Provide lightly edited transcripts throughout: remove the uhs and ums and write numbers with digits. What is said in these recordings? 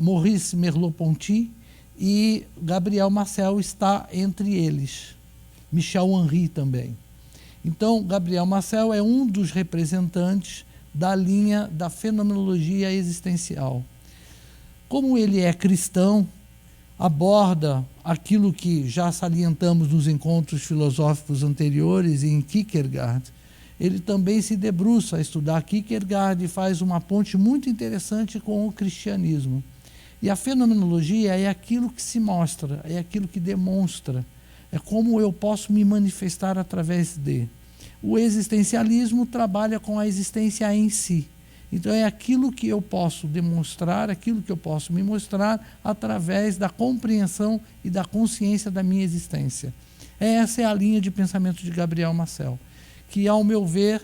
Maurice Merleau-Ponty, e Gabriel Marcel está entre eles. Michel Henry também. Então, Gabriel Marcel é um dos representantes da linha da fenomenologia existencial. Como ele é cristão, aborda aquilo que já salientamos nos encontros filosóficos anteriores em Kierkegaard. Ele também se debruça a estudar Kierkegaard e faz uma ponte muito interessante com o cristianismo. E a fenomenologia é aquilo que se mostra, é aquilo que demonstra, é como eu posso me manifestar através de. O existencialismo trabalha com a existência em si. Então é aquilo que eu posso demonstrar, aquilo que eu posso me mostrar através da compreensão e da consciência da minha existência. Essa é a linha de pensamento de Gabriel Marcel, que, ao meu ver,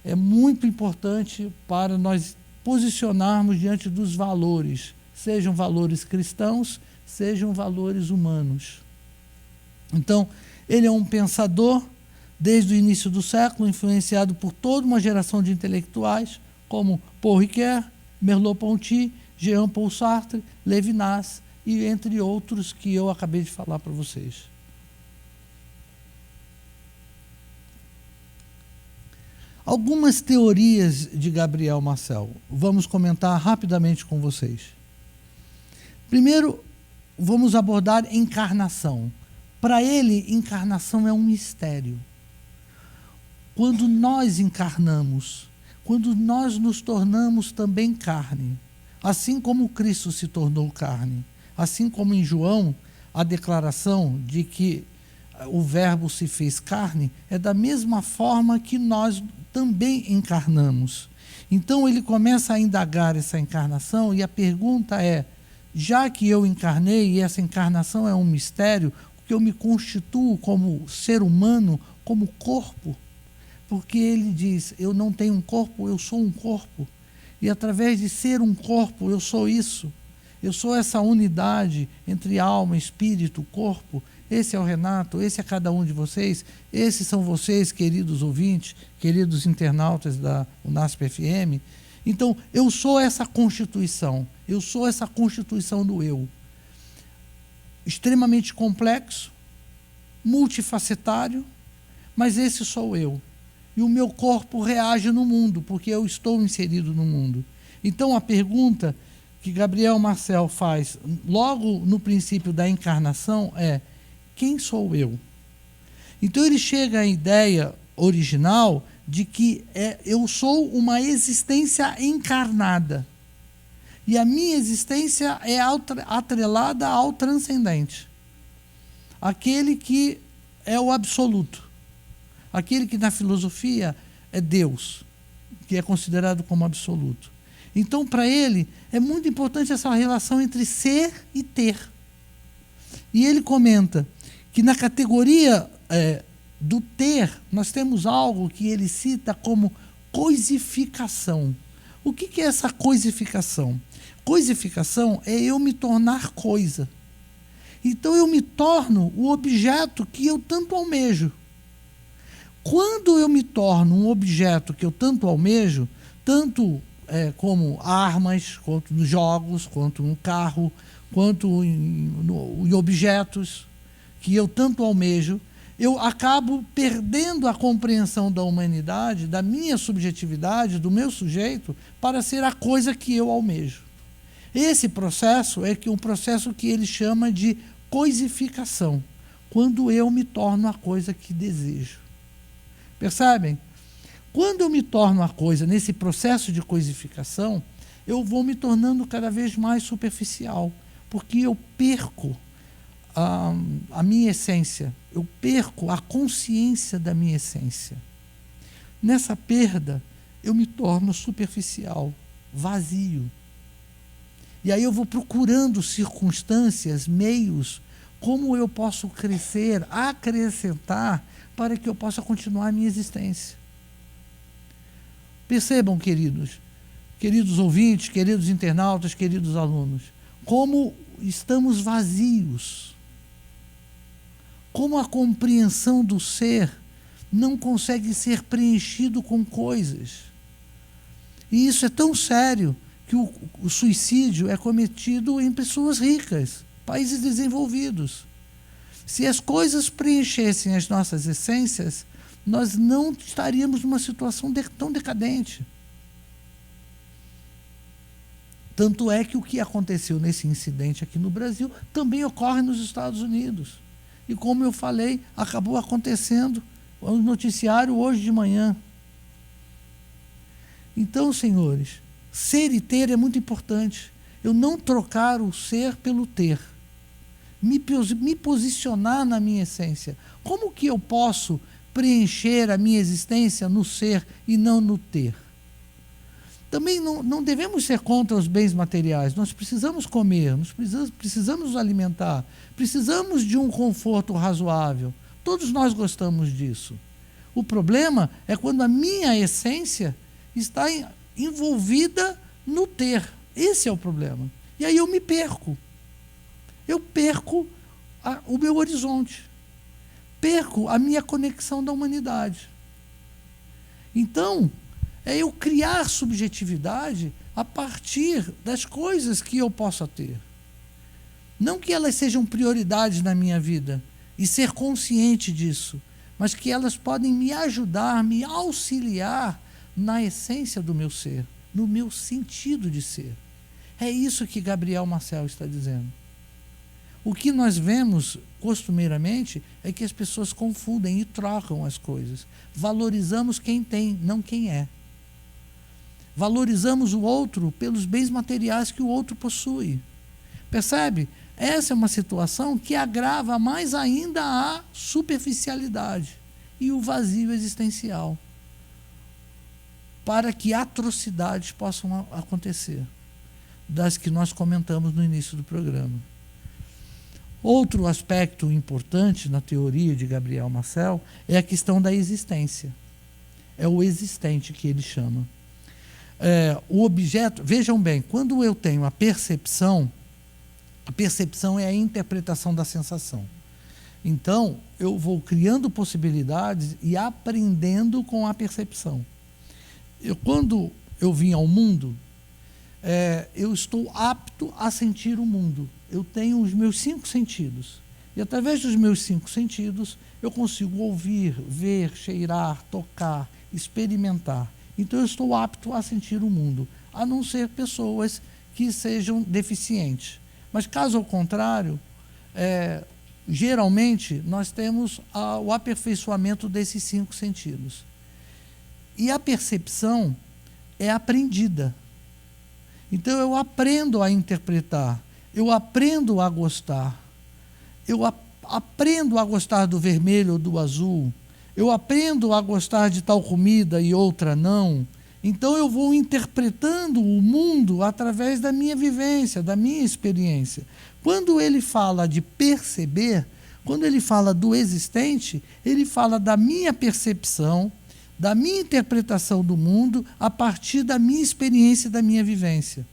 é muito importante para nós posicionarmos diante dos valores, sejam valores cristãos, sejam valores humanos. Então, ele é um pensador, desde o início do século, influenciado por toda uma geração de intelectuais, como Paul Ricoeur, Merleau-Ponty, Jean-Paul Sartre, Levinas, e entre outros que eu acabei de falar para vocês. Algumas teorias de Gabriel Marcel. Vamos comentar rapidamente com vocês. Primeiro, vamos abordar encarnação. Para ele, encarnação é um mistério. Quando nós encarnamos, quando nós nos tornamos também carne, assim como Cristo se tornou carne, assim como em João, a declaração de que o Verbo se fez carne, é da mesma forma que nós também encarnamos. Então ele começa a indagar essa encarnação e a pergunta é, já que eu encarnei e essa encarnação é um mistério, que eu me constituo como ser humano, como corpo, porque ele diz, eu não tenho um corpo, eu sou um corpo, e através de ser um corpo, eu sou isso, eu sou essa unidade entre alma, espírito, corpo. Esse é o Renato, esse é cada um de vocês, esses são vocês, queridos ouvintes, queridos internautas da UNASP FM. Então, eu sou essa constituição, eu sou essa constituição do eu. Extremamente complexo, multifacetário, mas esse sou eu. E o meu corpo reage no mundo, porque eu estou inserido no mundo. Então, a pergunta que Gabriel Marcel faz logo no princípio da encarnação é: quem sou eu? Então ele chega à ideia original de que eu sou uma existência encarnada. E a minha existência é atrelada ao transcendente. Aquele que é o absoluto. Aquele que na filosofia é Deus, que é considerado como absoluto. Então, para ele, é muito importante essa relação entre ser e ter. E ele comenta que na categoria do ter, nós temos algo que ele cita como coisificação. O que é essa coisificação? Coisificação é eu me tornar coisa. Então eu me torno o objeto que eu tanto almejo. Quando eu me torno um objeto que eu tanto almejo, tanto como armas, quanto nos jogos, quanto no carro, quanto em objetos que eu tanto almejo, eu acabo perdendo a compreensão da humanidade, da minha subjetividade, do meu sujeito, para ser a coisa que eu almejo. Esse processo é um processo que ele chama de coisificação, quando eu me torno a coisa que desejo. Percebem? Quando eu me torno a coisa nesse processo de coisificação, eu vou me tornando cada vez mais superficial, porque eu perco a minha essência, eu perco a consciência da minha essência. Nessa perda, eu me torno superficial, vazio. E aí eu vou procurando circunstâncias, meios, como eu posso crescer, acrescentar, para que eu possa continuar a minha existência. Percebam, queridos ouvintes, queridos internautas, queridos alunos, como estamos vazios, como a compreensão do ser não consegue ser preenchido com coisas. E isso é tão sério que o suicídio é cometido em pessoas ricas, países desenvolvidos. Se as coisas preenchessem as nossas essências, nós não estaríamos numa situação tão decadente. Tanto é que o que aconteceu nesse incidente aqui no Brasil também ocorre nos Estados Unidos. E como eu falei, acabou acontecendo no noticiário hoje de manhã. Então, senhores, ser e ter é muito importante. Eu não trocar o ser pelo ter. Me posicionar na minha essência. Como que eu posso preencher a minha existência no ser e não no ter? Também não devemos ser contra os bens materiais. Nós precisamos comer, nós precisamos nos alimentar, precisamos de um conforto razoável. Todos nós gostamos disso. O problema é quando a minha essência está envolvida no ter. Esse é o problema. E aí eu me perco. Eu perco o meu horizonte. Perco a minha conexão da humanidade. Então, é eu criar subjetividade a partir das coisas que eu possa ter. Não que elas sejam prioridades na minha vida, e ser consciente disso, mas que elas podem me ajudar, me auxiliar na essência do meu ser, no meu sentido de ser. É isso que Gabriel Marcel está dizendo. O que nós vemos costumeiramente é que as pessoas confundem e trocam as coisas. Valorizamos quem tem, não quem é. Valorizamos o outro pelos bens materiais que o outro possui. Percebe? Essa é uma situação que agrava mais ainda a superficialidade e o vazio existencial, para que atrocidades possam acontecer, das que nós comentamos no início do programa. Outro aspecto importante na teoria de Gabriel Marcel é a questão da existência. É o existente que ele chama. O objeto, vejam bem, quando eu tenho a percepção é a interpretação da sensação. Então, eu vou criando possibilidades e aprendendo com a percepção. Quando eu vim ao mundo, eu estou apto a sentir o mundo. Eu tenho os meus 5 sentidos. E através dos meus 5 sentidos, eu consigo ouvir, ver, cheirar, tocar, experimentar. Então, eu estou apto a sentir o mundo, a não ser pessoas que sejam deficientes. Mas, caso ao contrário, geralmente, nós temos o aperfeiçoamento desses 5 sentidos. E a percepção é aprendida. Então, eu aprendo a interpretar, eu aprendo a gostar, eu aprendo a gostar do vermelho ou do azul, eu aprendo a gostar de tal comida e outra não. Então eu vou interpretando o mundo através da minha vivência, da minha experiência. Quando ele fala de perceber, quando ele fala do existente, ele fala da minha percepção, da minha interpretação do mundo a partir da minha experiência e da minha vivência.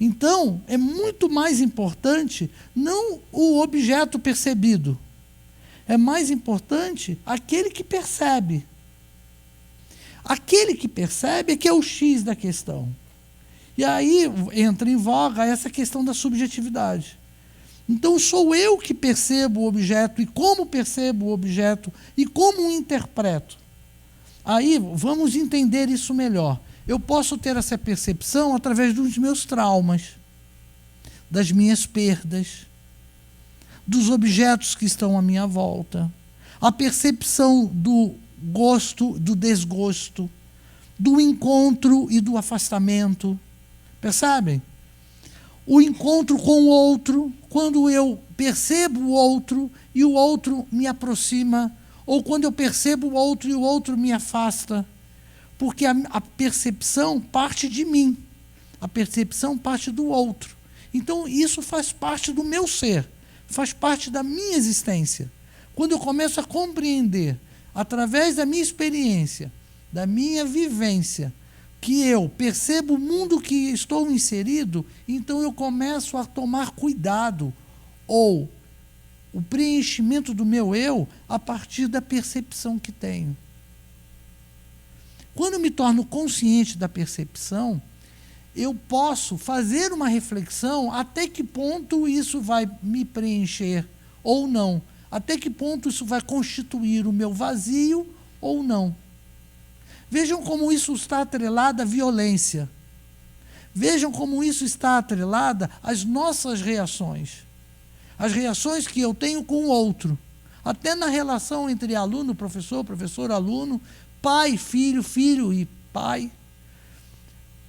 Então, é muito mais importante não o objeto percebido. É mais importante aquele que percebe. Aquele que percebe é que é o X da questão. E aí entra em voga essa questão da subjetividade. Então, sou eu que percebo o objeto, e como percebo o objeto, e como o interpreto. Aí, vamos entender isso melhor. Eu posso ter essa percepção através dos meus traumas, das minhas perdas, dos objetos que estão à minha volta, a percepção do gosto, do desgosto, do encontro e do afastamento. Percebem? O encontro com o outro, quando eu percebo o outro e o outro me aproxima, ou quando eu percebo o outro e o outro me afasta, porque a percepção parte de mim, a percepção parte do outro. Então, isso faz parte do meu ser, faz parte da minha existência. Quando eu começo a compreender, através da minha experiência, da minha vivência, que eu percebo o mundo que estou inserido, então eu começo a tomar cuidado, ou o preenchimento do meu eu a partir da percepção que tenho. Quando eu me torno consciente da percepção, eu posso fazer uma reflexão até que ponto isso vai me preencher ou não. Até que ponto isso vai constituir o meu vazio ou não. Vejam como isso está atrelado à violência. Vejam como isso está atrelado às nossas reações. As reações que eu tenho com o outro. Até na relação entre aluno, professor, professor, aluno, pai, filho, filho e pai.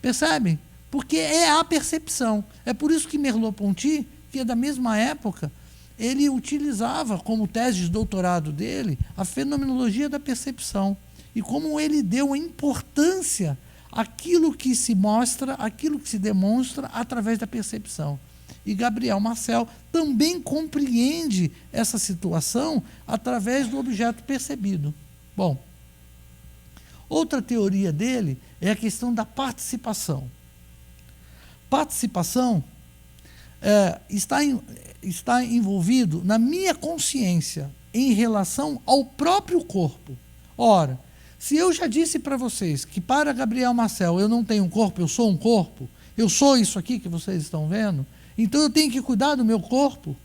Percebem? Porque é a percepção. É por isso que Merleau-Ponty, que é da mesma época, ele utilizava como tese de doutorado dele a fenomenologia da percepção. E como ele deu a importância àquilo que se mostra, àquilo que se demonstra através da percepção. E Gabriel Marcel também compreende essa situação através do objeto percebido. Bom, outra teoria dele é a questão da participação. Participação está envolvido na minha consciência em relação ao próprio corpo. Ora, se eu já disse para vocês que para Gabriel Marcel eu não tenho um corpo, eu sou um corpo, eu sou isso aqui que vocês estão vendo, então eu tenho que cuidar do meu corpo.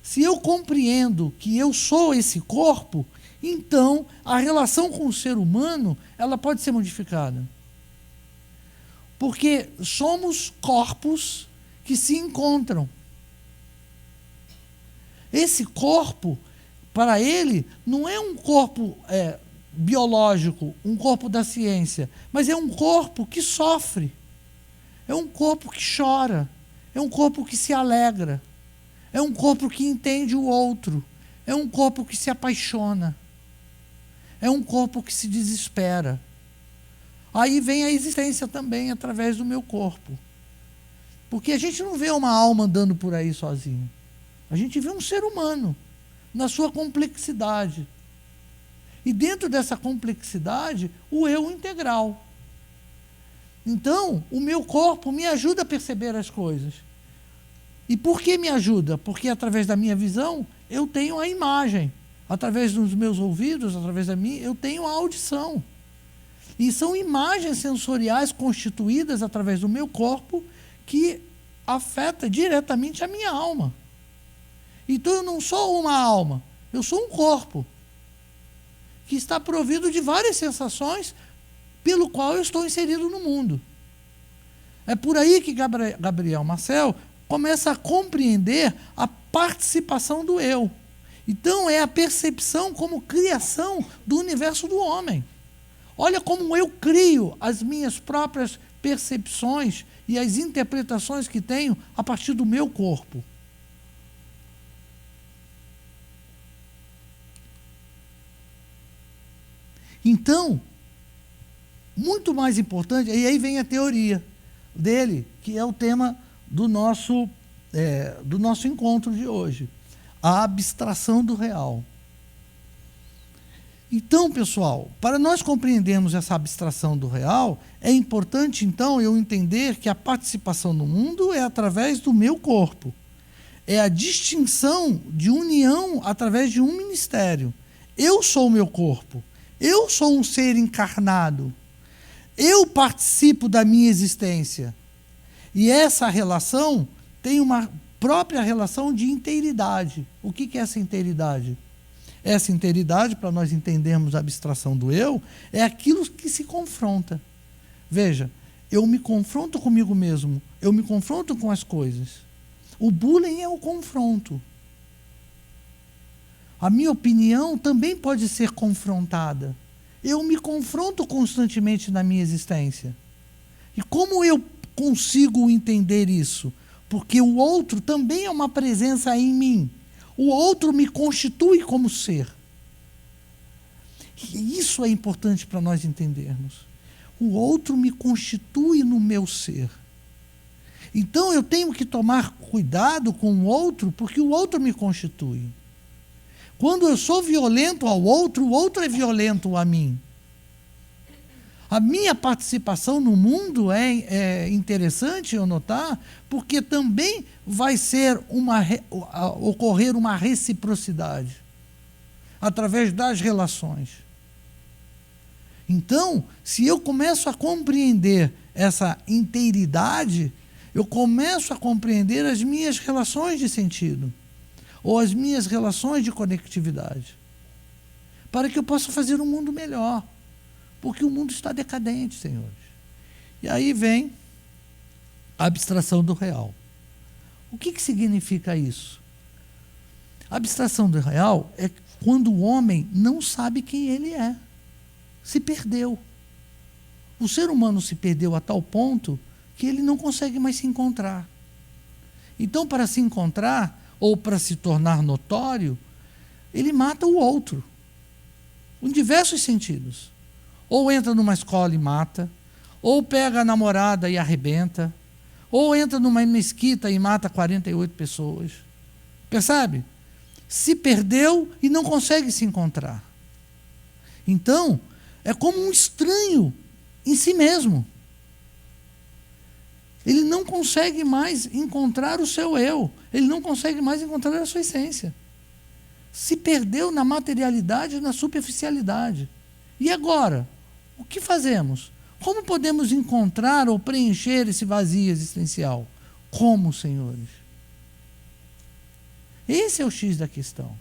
Se eu compreendo que eu sou esse corpo, então a relação com o ser humano ela pode ser modificada. Porque somos corpos que se encontram. Esse corpo, para ele, não é um corpo biológico, um corpo da ciência, mas é um corpo que sofre, é um corpo que chora, é um corpo que se alegra, é um corpo que entende o outro, é um corpo que se apaixona, é um corpo que se desespera. Aí vem a existência também através do meu corpo. Porque a gente não vê uma alma andando por aí sozinha. A gente vê um ser humano, na sua complexidade. E dentro dessa complexidade, o eu integral. Então, o meu corpo me ajuda a perceber as coisas. E por que me ajuda? Porque através da minha visão, eu tenho a imagem. Através dos meus ouvidos, através da minha, eu tenho a audição. E são imagens sensoriais constituídas através do meu corpo que afeta diretamente a minha alma. Então eu não sou uma alma, eu sou um corpo que está provido de várias sensações pelo qual eu estou inserido no mundo. É por aí que Gabriel Marcel começa a compreender a participação do eu. Então é a percepção como criação do universo do homem. Olha como eu crio as minhas próprias percepções e as interpretações que tenho a partir do meu corpo. Então, muito mais importante, e aí vem a teoria dele, que é o tema do nosso encontro de hoje, a abstração do real. Então, pessoal, para nós compreendermos essa abstração do real, é importante, então, eu entender que a participação no mundo é através do meu corpo. É a distinção de união através de um ministério. Eu sou o meu corpo. Eu sou um ser encarnado. Eu participo da minha existência. E essa relação tem uma própria relação de inteiridade. O que é essa inteiridade? Essa inteiridade, para nós entendermos a abstração do eu, é aquilo que se confronta. Veja, eu me confronto comigo mesmo, eu me confronto com as coisas. O bullying é o confronto. A minha opinião também pode ser confrontada. Eu me confronto constantemente na minha existência. E como eu consigo entender isso? Porque o outro também é uma presença em mim. O outro me constitui como ser. E isso é importante para nós entendermos. O outro me constitui no meu ser. Então eu tenho que tomar cuidado com o outro, porque o outro me constitui. Quando eu sou violento ao outro, o outro é violento a mim. A minha participação no mundo é interessante eu notar, porque também vai ser ocorrer uma reciprocidade através das relações. Então, se eu começo a compreender essa inteiridade, eu começo a compreender as minhas relações de sentido, ou as minhas relações de conectividade, para que eu possa fazer um mundo melhor, porque o mundo está decadente, senhores. E aí vem a abstração do real. O que significa isso? A abstração do real é quando o homem não sabe quem ele é, se perdeu. O ser humano se perdeu a tal ponto que ele não consegue mais se encontrar. Então, para se encontrar, ou para se tornar notório, ele mata o outro, em diversos sentidos. Ou entra numa escola e mata, ou pega a namorada e arrebenta, ou entra numa mesquita e mata 48 pessoas. Percebe? Se perdeu e não consegue se encontrar. Então, é como um estranho em si mesmo. Ele não consegue mais encontrar o seu eu. Ele não consegue mais encontrar a sua essência. Se perdeu na materialidade e na superficialidade. E agora? O que fazemos? Como podemos encontrar ou preencher esse vazio existencial? Como, senhores? Esse é o X da questão.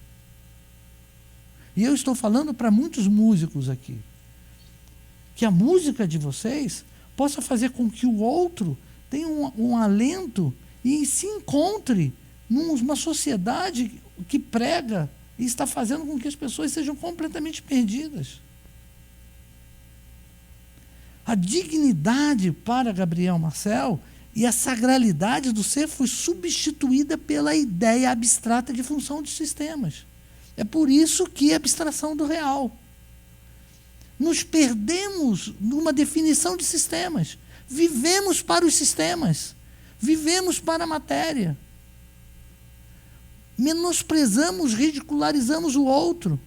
E eu estou falando para muitos músicos aqui. Que a música de vocês possa fazer com que o outro tenha um alento e se encontre numa sociedade que prega e está fazendo com que as pessoas sejam completamente perdidas. A dignidade para Gabriel Marcel e a sacralidade do ser foi substituída pela ideia abstrata de função de sistemas. É por isso que a abstração do real. Nos perdemos numa definição de sistemas. Vivemos para os sistemas. Vivemos para a matéria. Menosprezamos, ridicularizamos o outro,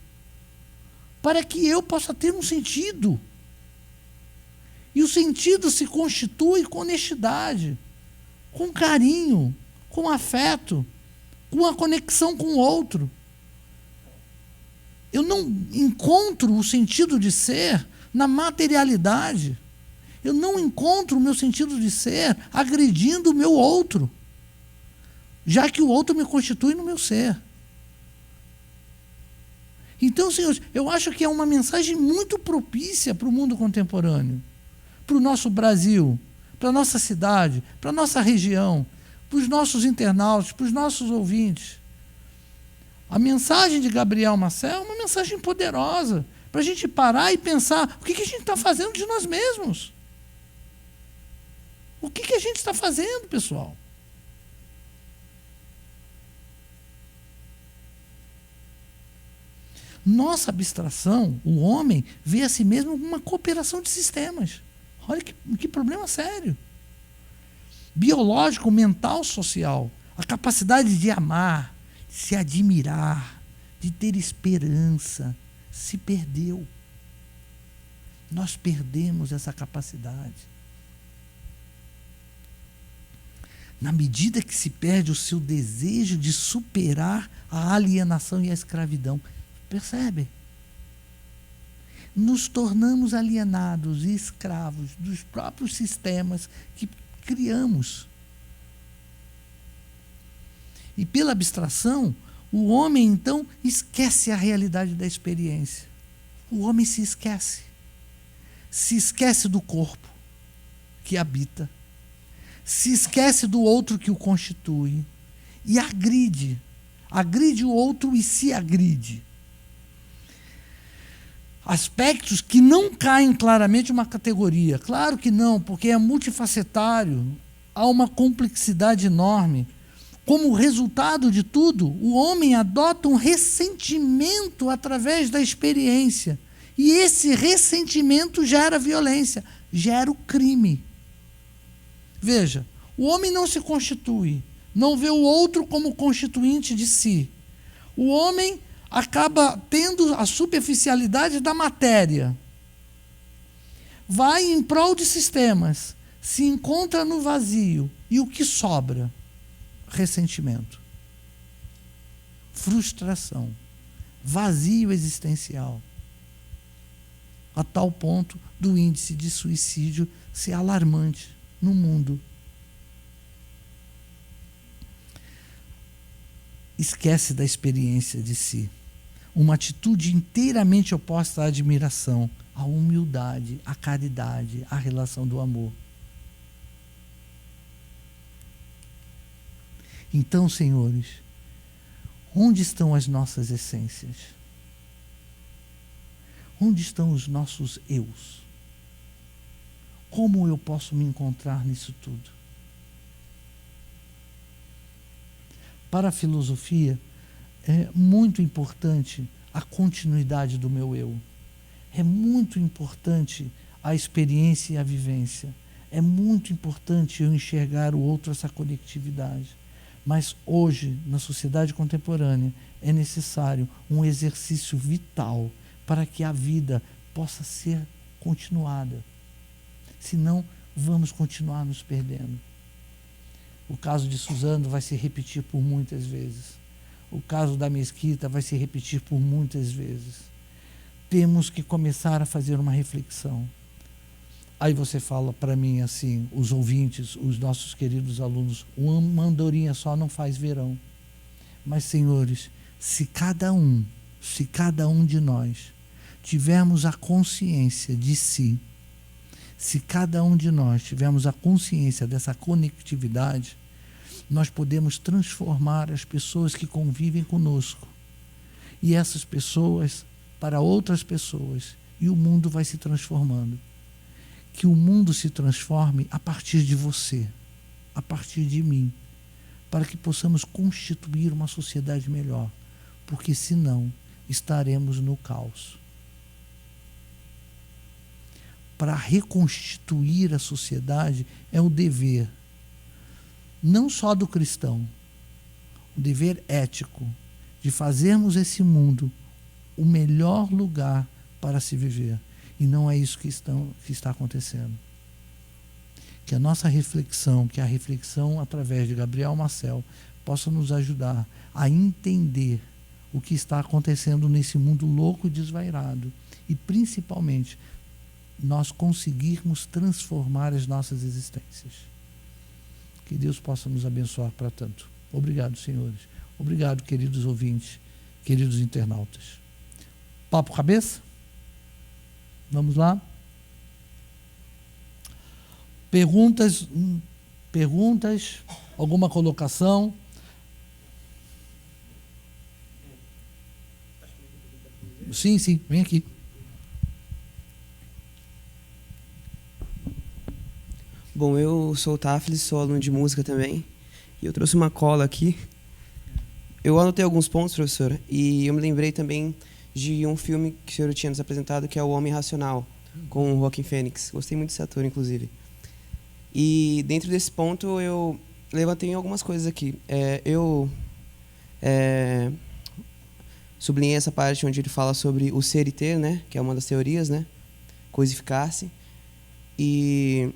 para que eu possa ter um sentido. E o sentido se constitui com honestidade, com carinho, com afeto, com a conexão com o outro. Eu não encontro o sentido de ser na materialidade. Eu não encontro o meu sentido de ser agredindo o meu outro, já que o outro me constitui no meu ser. Então, senhores, eu acho que é uma mensagem muito propícia para o mundo contemporâneo, para o nosso Brasil, para a nossa cidade, para a nossa região, para os nossos internautas, para os nossos ouvintes. A mensagem de Gabriel Marcel é uma mensagem poderosa, para a gente parar e pensar, o que a gente está fazendo de nós mesmos? O que a gente está fazendo, pessoal? Nossa abstração, o homem, vê a si mesmo como uma cooperação de sistemas. Olha que problema sério. Biológico, mental, social. A capacidade de amar, de se admirar, de ter esperança, se perdeu. Nós perdemos essa capacidade. Na medida que se perde o seu desejo de superar a alienação e a escravidão. Percebe? Nos tornamos alienados e escravos dos próprios sistemas que criamos. E pela abstração, o homem, então, esquece a realidade da experiência. O homem se esquece. Se esquece do corpo que habita. Se esquece do outro que o constitui. E agride. Agride o outro e se agride. Aspectos que não caem claramente em uma categoria. Claro que não, porque é multifacetário. Há uma complexidade enorme. Como resultado de tudo, o homem adota um ressentimento através da experiência. E esse ressentimento gera violência, gera o crime. Veja, o homem não se constitui, não vê o outro como constituinte de si. O homem acaba tendo a superficialidade da matéria. Vai em prol de sistemas, se encontra no vazio. E o que sobra? Ressentimento, frustração, vazio existencial. a tal ponto do índice de suicídio ser alarmante no mundo. Esquece da experiência de si. Uma atitude inteiramente oposta à admiração, à humildade, à caridade, à relação do amor. Então, senhores, onde estão as nossas essências? Onde estão os nossos eus? Como eu posso me encontrar nisso tudo? Para a filosofia, é muito importante a continuidade do meu eu. É muito importante a experiência e a vivência. É muito importante eu enxergar o outro, essa conectividade. Mas hoje, na sociedade contemporânea, é necessário um exercício vital para que a vida possa ser continuada. Senão, vamos continuar nos perdendo. O caso de Suzano vai se repetir por muitas vezes. O caso da Mesquita vai se repetir por muitas vezes. Temos que começar a fazer uma reflexão. Aí você fala para mim assim, os ouvintes, os nossos queridos alunos, uma andorinha só não faz verão. Mas, senhores, se cada um de nós tivermos a consciência de si, se cada um de nós tivermos a consciência dessa conectividade, nós podemos transformar as pessoas que convivem conosco. E essas pessoas para outras pessoas. E o mundo vai se transformando. Que o mundo se transforme a partir de você, a partir de mim, para que possamos constituir uma sociedade melhor, porque senão estaremos no caos. Para reconstituir a sociedade é o dever, não só do cristão, o dever ético de fazermos esse mundo o melhor lugar para se viver. E não é isso que está acontecendo. Que a nossa reflexão, que a reflexão através de Gabriel Marcel, possa nos ajudar a entender o que está acontecendo nesse mundo louco e desvairado. E, principalmente, nós conseguirmos transformar as nossas existências. Que Deus possa nos abençoar para tanto. Obrigado, senhores. Obrigado, queridos ouvintes, queridos internautas. Papo cabeça? Vamos lá? Perguntas? Alguma colocação? Sim, vem aqui. Bom, eu sou o Taflis, sou aluno de música também. E eu trouxe uma cola aqui. Eu anotei alguns pontos, professor, e eu me lembrei também de um filme que o senhor tinha nos apresentado, que é O Homem Racional, com o Joaquin Phoenix. Gostei muito desse ator, inclusive. E dentro desse ponto eu levantei algumas coisas aqui. Eu sublinhei essa parte onde ele fala sobre o ser e ter, né, que é uma das teorias, né, coisificar-se. E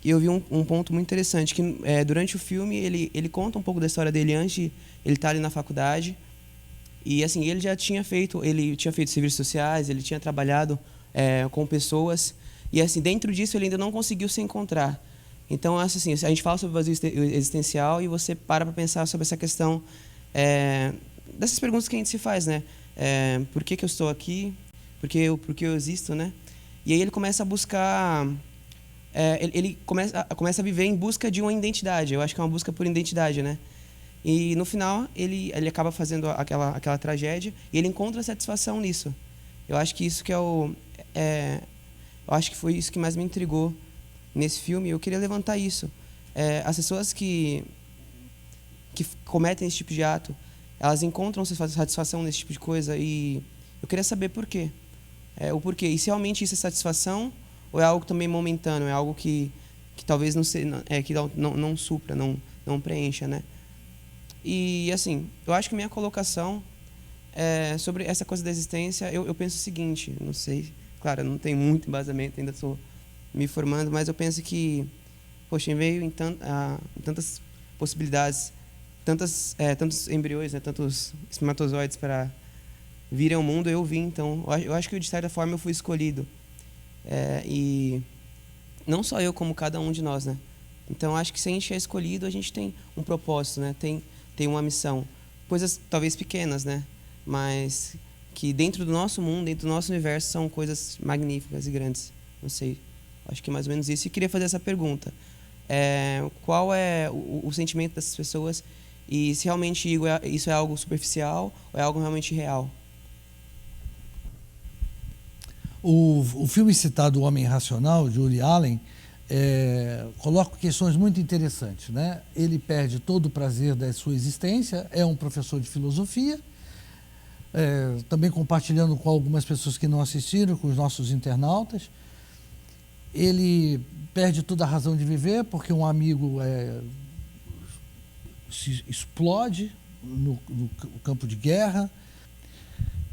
eu vi um ponto muito interessante, que durante o filme ele conta um pouco da história dele antes de ele estar ali na faculdade. E assim, ele tinha feito serviços sociais, ele tinha trabalhado com pessoas, e assim, dentro disso ele ainda não conseguiu se encontrar. Então, assim, a gente fala sobre vazio existencial e você para pensar sobre essa questão dessas perguntas que a gente se faz, né? Por que eu estou aqui? Por que eu existo, né? E aí ele começa a buscar... ele começa a viver em busca de uma identidade. Eu acho que é uma busca por identidade, né? E no final ele acaba fazendo aquela tragédia e ele encontra satisfação nisso. Eu acho que isso que eu acho que foi isso que mais me intrigou nesse filme. Eu queria levantar isso. As pessoas que cometem esse tipo de ato, elas encontram satisfação nesse tipo de coisa, e eu queria saber por quê. O porquê. E se realmente isso é satisfação ou é algo também momentâneo, é algo que talvez não supra, não preencha, né? E, assim, eu acho que minha colocação sobre essa coisa da existência, eu penso o seguinte, não sei, claro, eu não tenho muito embasamento, ainda estou me formando, mas eu penso que, poxa, veio em tantas possibilidades, tantos embriões, né, tantos espermatozoides para virem ao mundo, eu vim, então, eu acho que, de certa forma, eu fui escolhido. E não só eu, como cada um de nós, né? Então, acho que se a gente é escolhido, a gente tem um propósito, né? Tem uma missão. Coisas talvez pequenas, né? Mas que dentro do nosso mundo, dentro do nosso universo, são coisas magníficas e grandes. Não sei, acho que é mais ou menos isso. E queria fazer essa pergunta. Qual é o sentimento dessas pessoas e se realmente isso é algo superficial ou é algo realmente real? O filme citado, O Homem Racional, de Woody Allen, coloca questões muito interessantes, né? Ele perde todo o prazer da sua existência, é um professor de filosofia, também compartilhando com algumas pessoas que não assistiram, com os nossos internautas. Ele perde toda a razão de viver porque um amigo se explode no campo de guerra.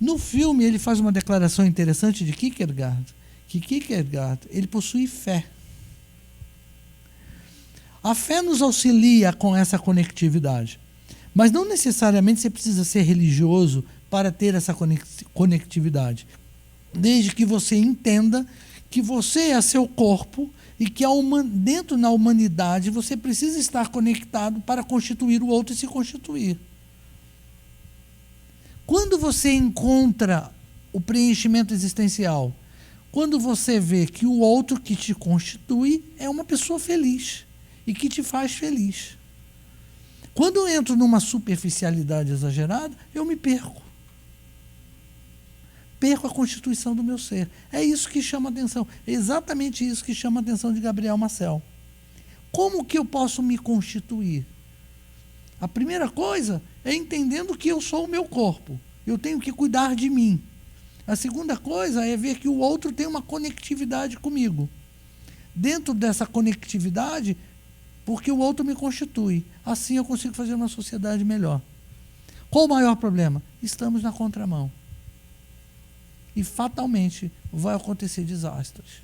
No filme, ele faz uma declaração interessante de Kierkegaard, que Kierkegaard, ele possui fé. A fé nos auxilia com essa conectividade, mas não necessariamente você precisa ser religioso para ter essa conectividade, desde que você entenda que você é seu corpo e que dentro da humanidade você precisa estar conectado para constituir o outro e se constituir. Quando você encontra o preenchimento existencial, quando você vê que o outro que te constitui é uma pessoa feliz e que te faz feliz. Quando eu entro numa superficialidade exagerada, eu me perco. Perco a constituição do meu ser. É isso que chama atenção. É exatamente isso que chama a atenção de Gabriel Marcel. Como que eu posso me constituir? A primeira coisa é entendendo que eu sou o meu corpo. Eu tenho que cuidar de mim. A segunda coisa é ver que o outro tem uma conectividade comigo. Dentro dessa conectividade, porque o outro me constitui. Assim eu consigo fazer uma sociedade melhor. Qual o maior problema? Estamos na contramão. E fatalmente vai acontecer desastres.